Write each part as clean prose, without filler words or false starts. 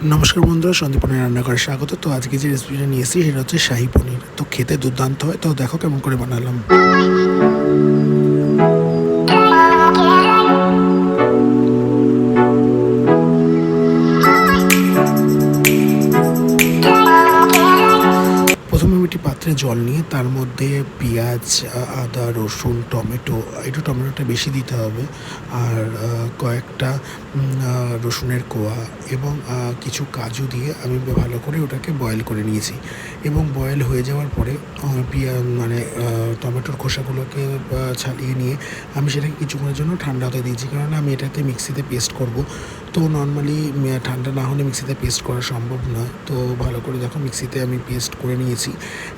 নমস্কার বন্ধুরা, সন্দীপনের রান্নাঘরে স্বাগত। তো আজকে যে রেসিপিটা নিয়ে এসেছি সেটা হচ্ছে শাহী পনির। তো খেতে দুর্দান্ত হয়। তো দেখো কেমন করে বানালাম। প্রথমে আমি একটি পাত্রে জল নিয়ে তার মধ্যে পেঁয়াজ, আদা, রসুন, টমেটো, একটু টমেটোটা বেশি দিতে হবে, আর কয়েকটা রসুনের কোয়া এবং কিছু কাজু দিয়ে আমি ভালো করে ওটাকে বয়েল করে নিয়েছি। এবং বয়েল হয়ে যাওয়ার পরে টমেটোর খোসাগুলোকে ছাড়িয়ে নিয়ে আমি সেটাকে কিছুক্ষণের জন্য ঠান্ডা হতে দিয়েছি, কারণ আমি এটাতে মিক্সিতে পেস্ট করব। তো নর্মালি ঠান্ডা না হলে মিক্সিতে পেস্ট করা সম্ভব নয়। তো ভালো করে দেখো মিক্সিতে আমি পেস্ট করে নিয়েছি।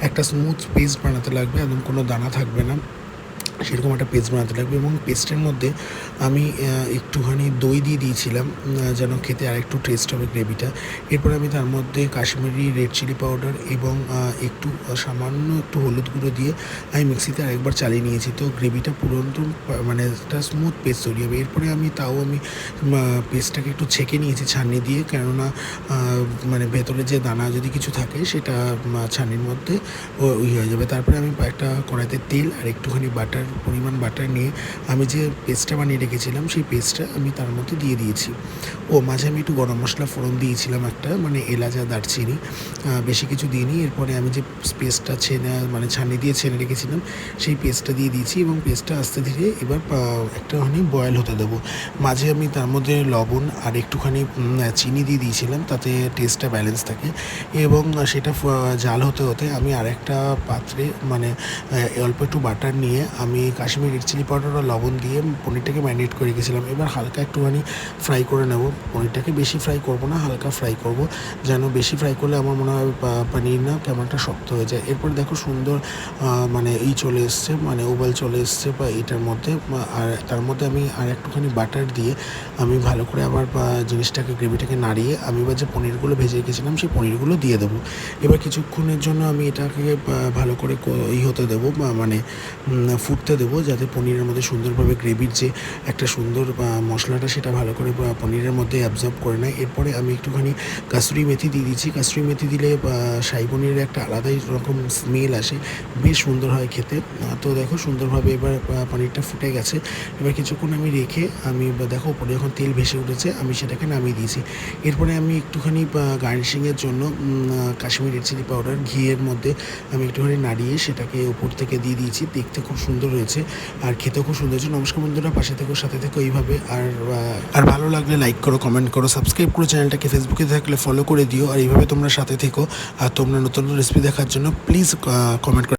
একটা স্মুথ পেস্ট বানাতে লাগবে, একদম কোনো দানা থাকবে না, সেরকম একটা পেস্ট বানাতে লাগবে। এবং পেস্টের মধ্যে আমি একটুখানি দই দিয়ে দিয়েছিলাম যেন খেতে আর একটু টেস্ট হবে গ্রেভিটা। এরপরে আমি তার মধ্যে কাশ্মীরি রেড চিলি পাউডার এবং সামান্য একটু হলুদ গুঁড়ো দিয়ে আমি মিক্সিতে আরেকবার চালিয়ে নিয়েছি। তো গ্রেভিটা পুরন্ত একটা স্মুথ পেস্ট তৈরি হবে। এরপরে আমি পেস্টটাকে একটু ছেঁকে নিয়েছি ছাঁকনি দিয়ে, কেননা ভেতরে যে দানা যদি কিছু থাকে সেটা ছাঁকনির মধ্যে হয়ে যাবে। তারপরে আমি একটা কড়াইতে তেল আর একটুখানি পরিমাণ বাটার নিয়ে আমি যে পেস্টটা বানিয়ে রেখেছিলাম সেই পেস্টটা আমি তার মধ্যে দিয়ে দিয়েছি। মাঝে আমি একটু গরম মশলা ফোড়ন দিয়েছিলাম, একটা এলাচ আর দারচিনি, বেশি কিছু দিইনি। এরপরে আমি যে পেস্টটা ছানি দিয়ে ছেনে রেখেছিলাম সেই পেস্টটা দিয়ে দিয়েছি এবং পেস্টটা আস্তে ধীরে এবার একটুখানি বয়েল হতে দেবো। মাঝে আমি তার মধ্যে লবণ আর একটুখানি চিনি দিয়ে দিয়েছিলাম, তাতে টেস্টটা ব্যালেন্স থাকে। এবং সেটা জাল হতে হতে আমি আরেকটা পাত্রে অল্প একটু বাটার নিয়ে আমি কাশ্মীরি রেড চিলি পাউডার আর লবণ দিয়ে পনিরটাকে ম্যারিনেট করে রেখেছিলাম। এবার হালকা একটুখানি ফ্রাই করে নেব। পনিরটাকে বেশি ফ্রাই করব না, হালকা ফ্রাই করব, যেন বেশি ফ্রাই করলে আমার মনে হয় পনির না কেমনটা শক্ত হয়ে যায়। এরপর দেখো সুন্দর চলে এসছে, উবাল চলে এসছে বা এটার মধ্যে। আর তার মধ্যে আমি আর একটুখানি বাটার দিয়ে আমি ভালো করে আবার গ্রেভিটাকে নাড়িয়ে আমি এবার যে পনিরগুলো ভেজে রেখেছিলাম সেই পনিরগুলো দিয়ে দেবো। এবার কিছুক্ষণের জন্য আমি এটাকে ভালো করে হতে দেবো, ফুটতে দেবো, যাতে পনিরের মধ্যে সুন্দরভাবে গ্রেভির যে একটা সুন্দর মশলাটা সেটা ভালো করে পনিরের মধ্যে অ্যাবজর্ব করে নেয়। এরপরে আমি একটুখানি কাসুরি মেথি দিয়ে দিচ্ছি। কাসুরি মেথি দিলে শাহী পনিরের একটা আলাদাই রকম স্মেল আসে, বেশ সুন্দর হয় খেতে। তো দেখো সুন্দরভাবে এবার পনিরটা ফুটে গেছে। এবার কিছুক্ষণ আমি রেখে দেখো উপরে যখন তেল ভেসে উঠেছে আমি সেটাকে নামিয়ে দিয়েছি। এরপরে আমি একটুখানি গার্নিশিংয়ের জন্য কাশ্মীরি রেড চিলি পাউডার ঘিয়ের মধ্যে আমি একটুখানি নাড়িয়ে সেটাকে উপর থেকে দিয়ে দিয়েছি। দেখতে খুব সুন্দর হয়েছে আর খেতেও খুব সুন্দর হয়েছে। নমস্কার বন্ধুরা, পাশে থেকো, সাথে থেকো এইভাবে। আর ভালো লাগলে লাইক করো, কমেন্ট করো, সাবস্ক্রাইব করো চ্যানেলটাকে। ফেসবুকে থাকলে ফলো করে দিও। আর এইভাবে তোমরা সাথে থেকো। আর তোমরা নতুন রেসিপি দেখার জন্য প্লিজ কমেন্ট করো।